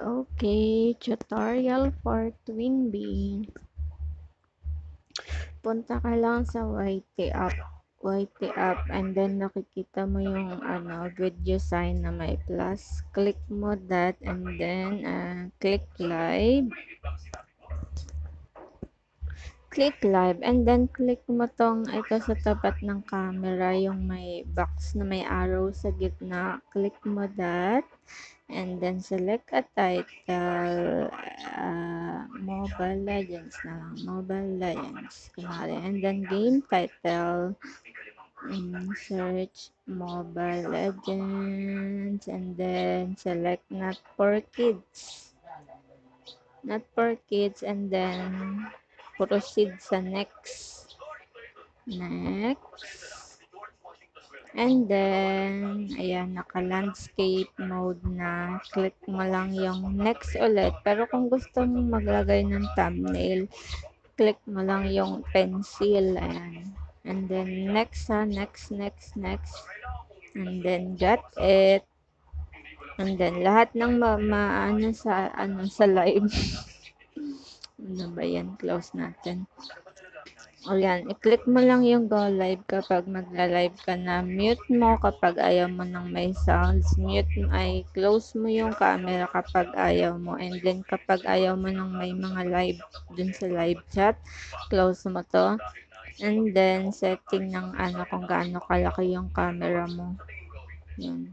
Okay, tutorial for Twinbee. Punta ka lang sa YT app and then nakikita mo yung video sign na may plus. Click mo that and then click live. Click live and then click mo tong ito sa tapat ng camera, yung may box na may arrow sa gitna. Click mo that and then select a title, Mobile Legends na lang, Mobile Legends kunwari, and then game title, search Mobile Legends and then select not for kids and then proceed sa next. And then, ayan, naka-landscape mode na. Click mo lang yung next ulit. Pero kung gusto mong maglagay ng thumbnail, click mo lang yung pencil. Ayan. And then, next ha. Next. And then, got it. And then, lahat ng sa live. Ano ba yan? Close natin. O yan, i-click mo lang yung go live kapag magla-live ka na. Mute mo kapag ayaw mo ng may sounds. Close mo yung camera kapag ayaw mo. And then kapag ayaw mo ng may mga live dun sa live chat, close mo to. And then setting ng kung gaano kalaki yung camera mo. Yan.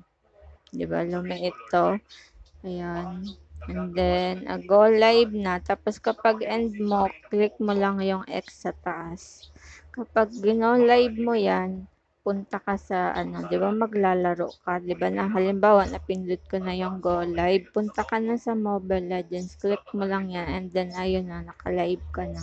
Diba, lumiit to. Ayan. And then, go live na. Tapos, kapag end mo, click mo lang yung X sa taas. Kapag live mo yan, punta ka sa, di ba maglalaro ka, di ba na, halimbawa, napindot ko na yung go live, punta ka na sa Mobile Legends, click mo lang yan, and then, ayun na, naka-live ka na.